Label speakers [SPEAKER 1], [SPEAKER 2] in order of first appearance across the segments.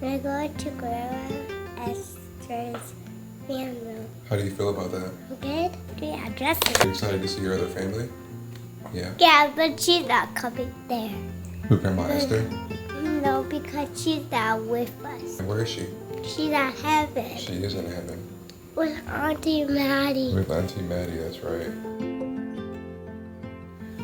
[SPEAKER 1] I go to Grandma Esther's funeral.
[SPEAKER 2] How do you feel about that?
[SPEAKER 1] Good? Yeah, just
[SPEAKER 2] Are you excited to see your other family? Yeah.
[SPEAKER 1] yeah, but she's not coming there.
[SPEAKER 2] Who, Grandma Esther?
[SPEAKER 1] No, because she's not with us.
[SPEAKER 2] And where is she?
[SPEAKER 1] She's at heaven.
[SPEAKER 2] She is in heaven.
[SPEAKER 1] With Auntie Maddie.
[SPEAKER 2] With Auntie Maddie, that's right.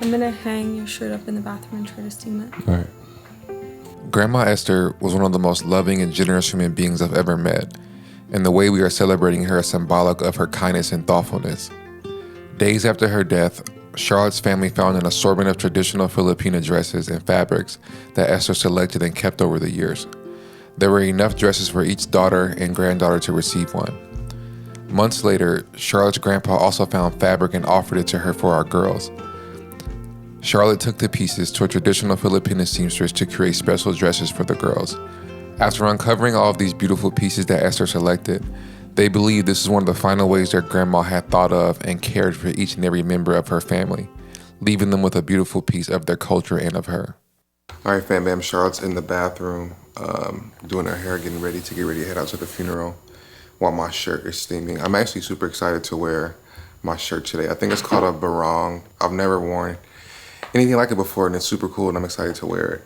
[SPEAKER 3] I'm gonna hang your shirt up in the bathroom and try to steam it.
[SPEAKER 2] All right. Grandma Esther was one of the most loving and generous human beings I've ever met, and the way we are celebrating her is symbolic of her kindness and thoughtfulness. Days after her death, Charlotte's family found an assortment of traditional Filipina dresses and fabrics that Esther selected and kept over the years. There were enough dresses for each daughter and granddaughter to receive one. Months later, Charlotte's grandpa also found fabric and offered it to her for our girls. Charlotte took the pieces to a traditional Filipina seamstress to create special dresses for the girls. After uncovering all of these beautiful pieces that Esther selected, they believe this is one of the final ways their grandma had thought of and cared for each and every member of her family, leaving them with a beautiful piece of their culture and of her. All right, fam bam, Charlotte's in the bathroom doing her hair, getting ready to head out to the funeral while my shirt is steaming. I'm actually super excited to wear my shirt today. I think it's called a barong. I've never worn anything like it before, and it's super cool, and I'm excited to wear it.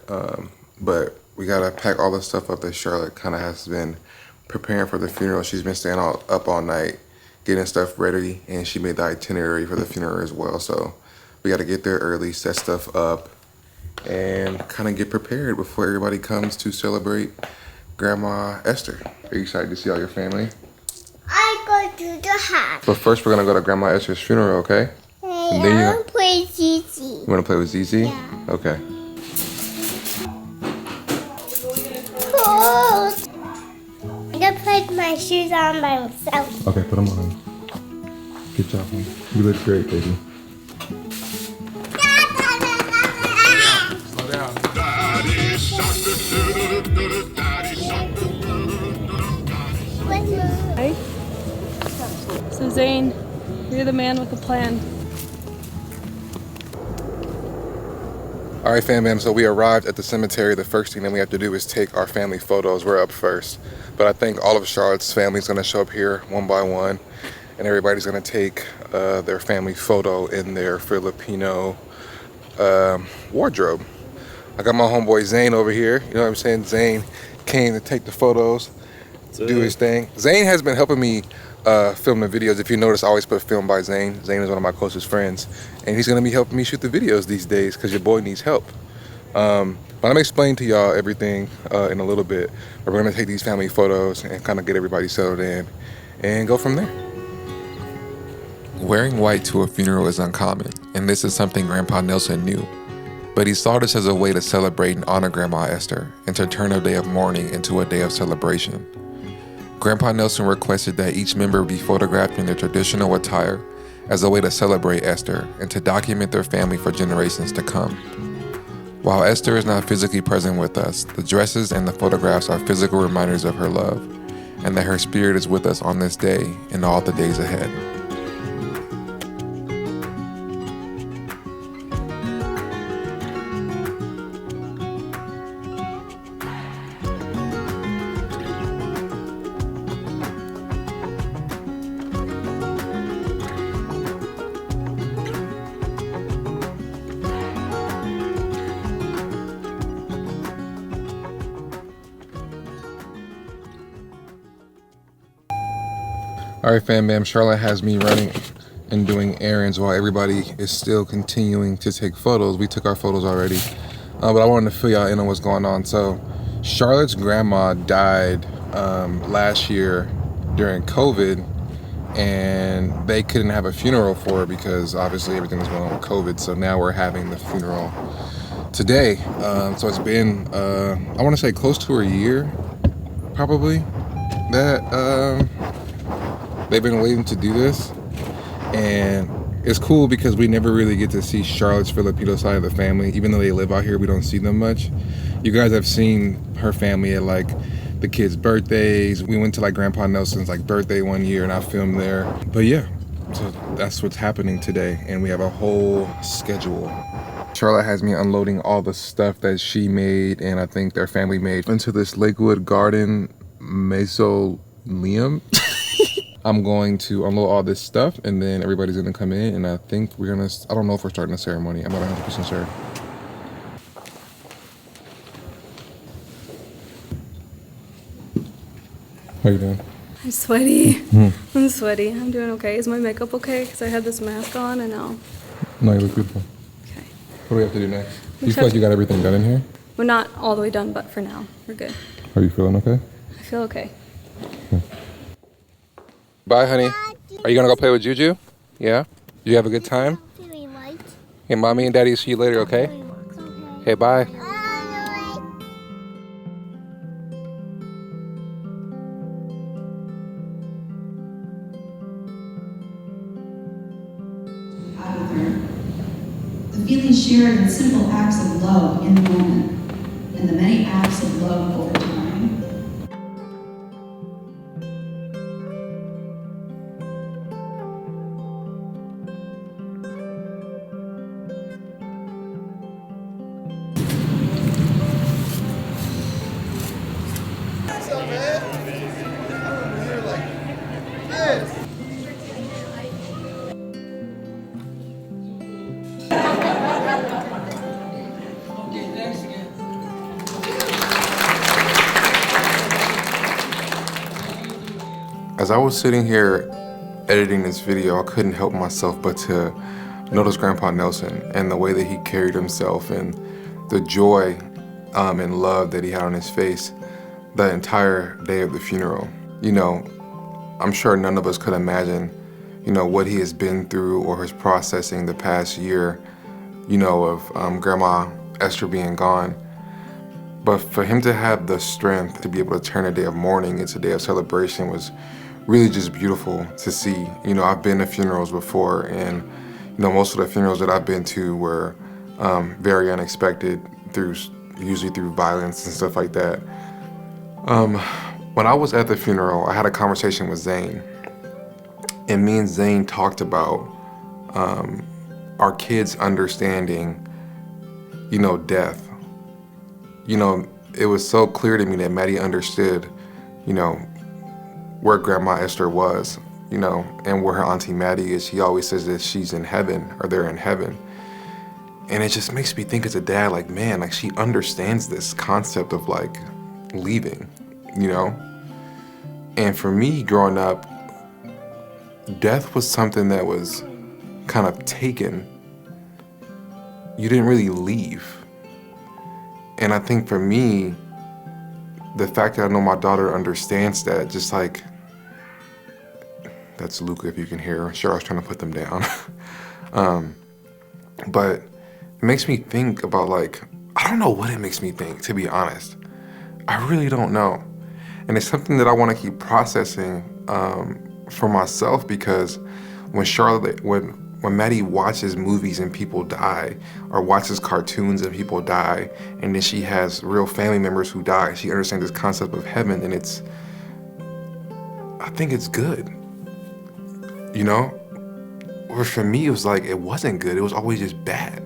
[SPEAKER 2] But we gotta pack all the stuff up that Charlotte kind of has been preparing for the funeral. She's been staying up all night, getting stuff ready, and she made the itinerary for the funeral as well. So we gotta get there early, set stuff up, and kind of get prepared before everybody comes to celebrate Grandma Esther. Are you excited to see all your family?
[SPEAKER 1] I go to the house.
[SPEAKER 2] But first, we're gonna go to Grandma Esther's funeral, okay?
[SPEAKER 1] Hey,
[SPEAKER 2] And then
[SPEAKER 1] I want to play Gigi.
[SPEAKER 2] You wanna play with Zizi?
[SPEAKER 1] Yeah.
[SPEAKER 2] Okay.
[SPEAKER 1] Cool. I'm gonna put my shoes on by myself.
[SPEAKER 2] Okay, put them on. Good job, honey. You look great, baby. Slow down.
[SPEAKER 3] Hey? So Zane, you're the man with the plan.
[SPEAKER 2] All right, fam bam, so we arrived at the cemetery. The first thing that we have to do is take our family photos. We're up first. But I think all of Charlotte's family is gonna show up here one by one, and everybody's gonna take their family photo in their Filipino wardrobe. I got my homeboy Zane over here. You know what I'm saying? Zane came to take the photos, do his thing. Zane has been helping me film the videos. If you notice, I always put film by Zane. Zane is one of my closest friends, and he's gonna be helping me shoot the videos these days because your boy needs help. But I'm explaining to y'all everything in a little bit. We're gonna take these family photos and kind of get everybody settled in and go from there. Wearing white to a funeral is uncommon, and this is something Grandpa Nelson knew. But he saw this as a way to celebrate and honor Grandma Esther and to turn a day of mourning into a day of celebration. Grandpa Nelson requested that each member be photographed in their traditional attire as a way to celebrate Esther and to document their family for generations to come. While Esther is not physically present with us, the dresses and the photographs are physical reminders of her love and that her spirit is with us on this day and all the days ahead. All right, fam bam, Charlotte has me running and doing errands while everybody is still continuing to take photos. We took our photos already, but I wanted to fill y'all in on what's going on. So Charlotte's grandma died last year during COVID, and they couldn't have a funeral for her because obviously everything was going on with COVID. So now we're having the funeral today. So it's been, I want to say close to a year, probably, that they've been waiting to do this. And it's cool because we never really get to see Charlotte's Filipino side of the family. Even though they live out here, we don't see them much. You guys have seen her family at like the kids' birthdays. We went to like Grandpa Nelson's like birthday one year and I filmed there. But yeah, so that's what's happening today. And we have a whole schedule Charlotte has me unloading all the stuff that she made and I think their family made into this Lakewood Garden mausoleum. I'm going to unload all this stuff and then everybody's gonna come in and I think we're gonna, I don't know if we're starting a ceremony. I'm not 100% sure. How you doing?
[SPEAKER 3] I'm sweaty. I'm sweaty. I'm doing okay. Is my makeup okay? Because I had this mask on and now.
[SPEAKER 2] No, you look beautiful.
[SPEAKER 3] Okay.
[SPEAKER 2] What do we have to do next? Do you feel like you got everything done in here?
[SPEAKER 3] We're not all the way done, but for now, we're good.
[SPEAKER 2] Are you feeling okay?
[SPEAKER 3] I feel okay.
[SPEAKER 2] Bye, honey. Are you gonna go play with Juju? Yeah? Did you have a good time? Okay, mommy and daddy see you later, okay? Okay, bye.
[SPEAKER 4] Out with her. The feeling shared in simple acts of love in the moment, and the many acts of love over time.
[SPEAKER 2] As I was sitting here editing this video, I couldn't help myself but to notice Grandpa Nelson and the way that he carried himself and the joy and love that he had on his face the entire day of the funeral. You know, I'm sure none of us could imagine, you know, what he has been through or his processing the past year, you know, of Grandma Esther being gone. But for him to have the strength to be able to turn a day of mourning into a day of celebration was really just beautiful to see. You know, I've been to funerals before and, you know, most of the funerals that I've been to were very unexpected, usually through violence and stuff like that. When I was at the funeral, I had a conversation with Zane, and me and Zane talked about our kids understanding, you know, death. You know, it was so clear to me that Maddie understood, you know, where Grandma Esther was, you know, and where her Auntie Maddie is. She always says that she's in heaven or they're in heaven. And it just makes me think as a dad, like, man, like she understands this concept of like leaving, you know? And for me growing up, death was something that was kind of taken. You didn't really leave. And I think for me, the fact that I know my daughter understands that, just like, that's Luca if you can hear. Sure, I was trying to put them down. But it makes me think about like, I don't know what it makes me think, to be honest. I really don't know. And it's something that I want to keep processing for myself, because when Maddie watches movies and people die, or watches cartoons and people die, and then she has real family members who die, she understands this concept of heaven, and I think it's good, you know? Where for me, it was like, it wasn't good, it was always just bad.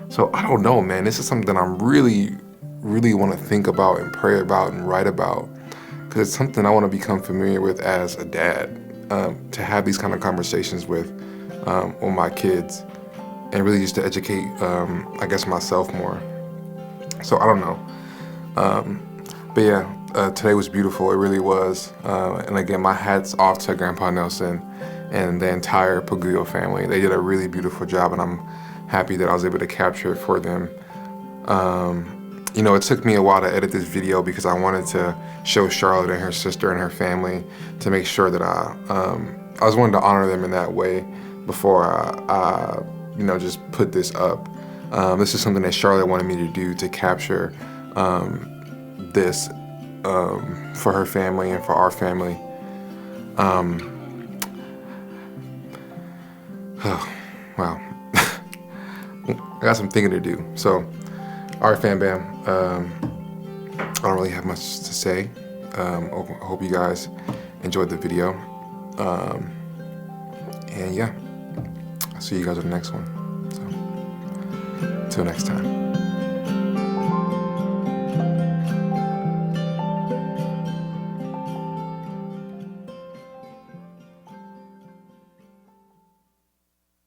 [SPEAKER 2] So I don't know, man, this is something that I'm really want to think about and pray about and write about, because it's something I want to become familiar with as a dad, to have these kind of conversations with my kids, and really just to educate, I guess, myself more. So I don't know. But yeah, today was beautiful. It really was. And again, my hat's off to Grandpa Nelson and the entire Paguio family. They did a really beautiful job, and I'm happy that I was able to capture it for them. You know, it took me a while to edit this video because I wanted to show Charlotte and her sister and her family, to make sure that I was wanting to honor them in that way before I you know, just put this up. This is something that Charlotte wanted me to do, to capture this for her family and for our family. Oh, wow. I got some thinking to do. So, all right, fam bam. I don't really have much to say. I hope you guys enjoyed the video. And yeah, I'll see you guys in the next one. So. Till next time.